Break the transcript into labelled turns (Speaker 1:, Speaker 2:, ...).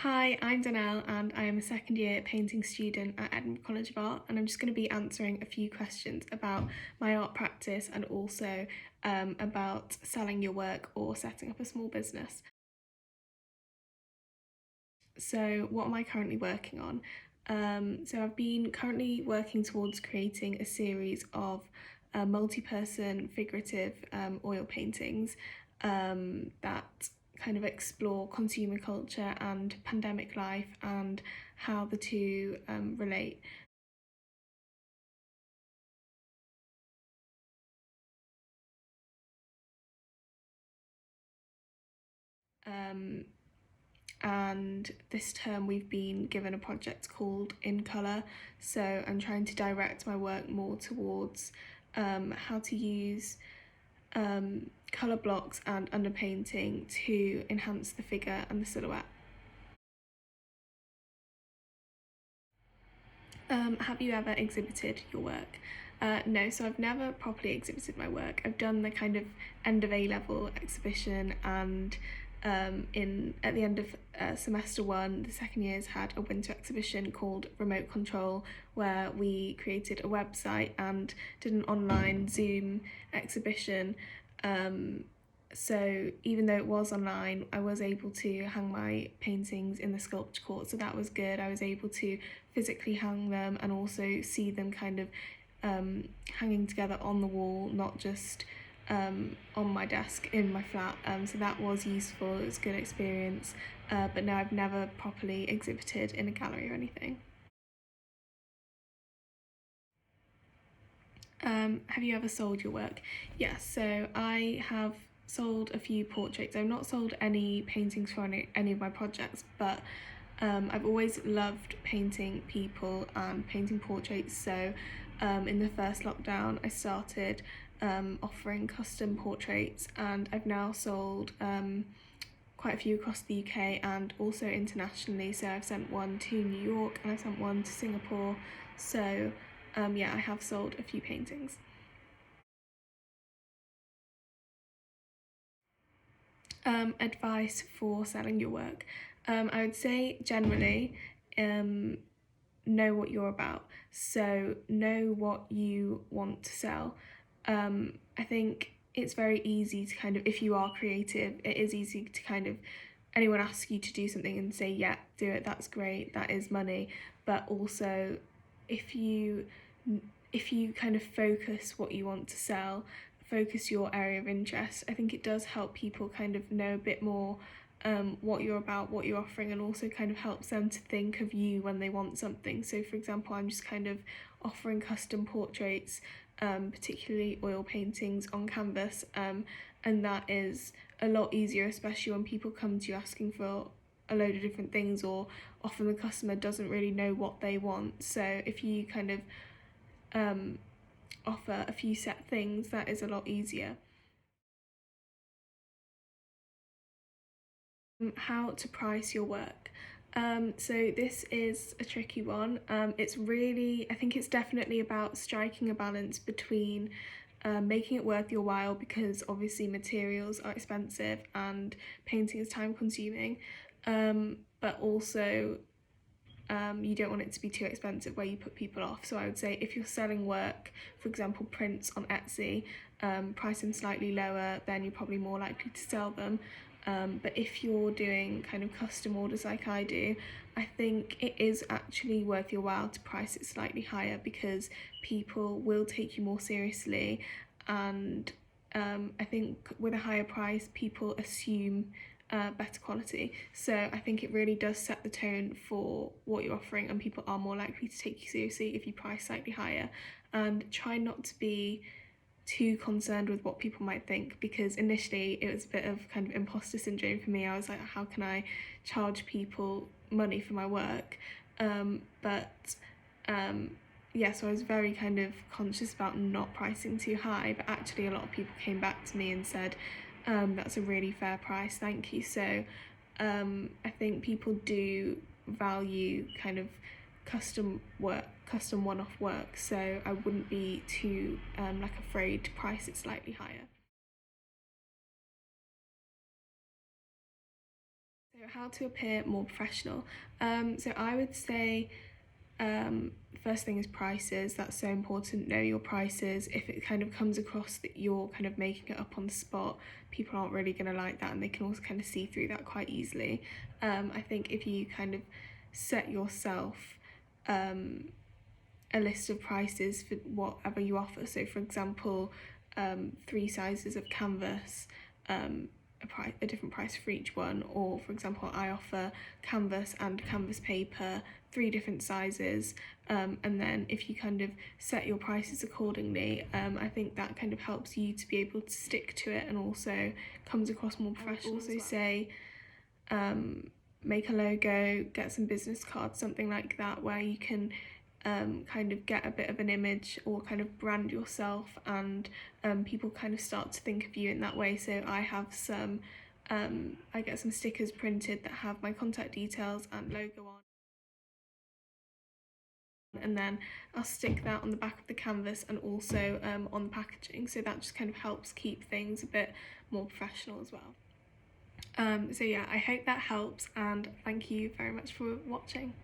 Speaker 1: Hi, I'm Danele and I am a second year painting student at Edinburgh College of Art, and I'm just going to be answering a few questions about my art practice and also about selling your work or setting up a small business. So what am I currently working on? So I've been currently working towards creating a series of multi-person figurative oil paintings that kind of explore consumer culture and pandemic life and how the two relate. Um, and this term we've been given a project called In Colour, so I'm trying to direct my work more towards how to use colour blocks and underpainting to enhance the figure and the silhouette. Have you ever exhibited your work? No, so I've never properly exhibited my work. I've done the kind of end of A-level exhibition, and in at the end of semester one, the second years had a winter exhibition called Remote Control, where we created a website and did an online Zoom exhibition. So even though it was online, I was able to hang my paintings in the sculpture court, so that was good. I was able to physically hang them and also see them kind of hanging together on the wall, not just on my desk in my flat. So that was useful, it was a good experience, but no, I've never properly exhibited in a gallery or anything. Have you ever sold your work? Yes, so I have sold a few portraits. I've not sold any paintings for any of my projects, but I've always loved painting people and painting portraits. So in the first lockdown, I started offering custom portraits, and I've now sold quite a few across the UK and also internationally. So I've sent one to New York and I've sent one to Singapore. So yeah, I have sold a few paintings. Advice for selling your work. I would say generally, um, know what you're about. So know what you want to sell. I think it's very easy to kind of, if you are creative, it is easy to kind of, anyone asks you to do something and say, yeah, do it, that's great, that is money. But also, if you if you kind of focus what you want to sell, focus your area of interest, I think it does help people kind of know a bit more what you're about, what you're offering, and also kind of helps them to think of you when they want something. So for example, I'm just kind of offering custom portraits, particularly oil paintings on canvas, and that is a lot easier, especially when people come to you asking for a load of different things, or often the customer doesn't really know what they want. So if you kind of um, offer a few set things, that is a lot easier. How to price your work. So this is a tricky one. It's really, I think it's definitely about striking a balance between making it worth your while, because obviously materials are expensive and painting is time consuming, but also you don't want it to be too expensive where you put people off. So I would say if you're selling work, for example prints on Etsy, price them slightly lower, then you're probably more likely to sell them. But if you're doing kind of custom orders like I do, I think it is actually worth your while to price it slightly higher, because people will take you more seriously, and I think with a higher price people assume better quality. So I think it really does set the tone for what you're offering, and people are more likely to take you seriously if you price slightly higher. And try not to be too concerned with what people might think, because initially it was a bit of kind of imposter syndrome for me. I was like, how can I charge people money for my work? But yeah, so I was very kind of conscious about not pricing too high, but actually a lot of people came back to me and said, that's a really fair price, thank you. So I think people do value kind of custom work, custom one-off work, so I wouldn't be too like afraid to price it slightly higher. So So how to appear more professional. So I would say first thing is prices. That's so important. Know your prices. If it kind of comes across that you're kind of making it up on the spot, people aren't really going to like that, and they can also kind of see through that quite easily. I think if you kind of set yourself a list of prices for whatever you offer. So for example, 3 sizes of canvas, a different price for each one. Or for example, I offer canvas and canvas paper, 3 different sizes, and then if you kind of set your prices accordingly, I think that kind of helps you to be able to stick to it and also comes across more professional. I would also say make a logo, get some business cards, something like that, where you can kind of get a bit of an image or kind of brand yourself, and people kind of start to think of you in that way. So I have some, I get some stickers printed that have my contact details and logo on, and then I'll stick that on the back of the canvas and also on the packaging, so that just kind of helps keep things a bit more professional as well. So yeah, I hope that helps, and thank you very much for watching.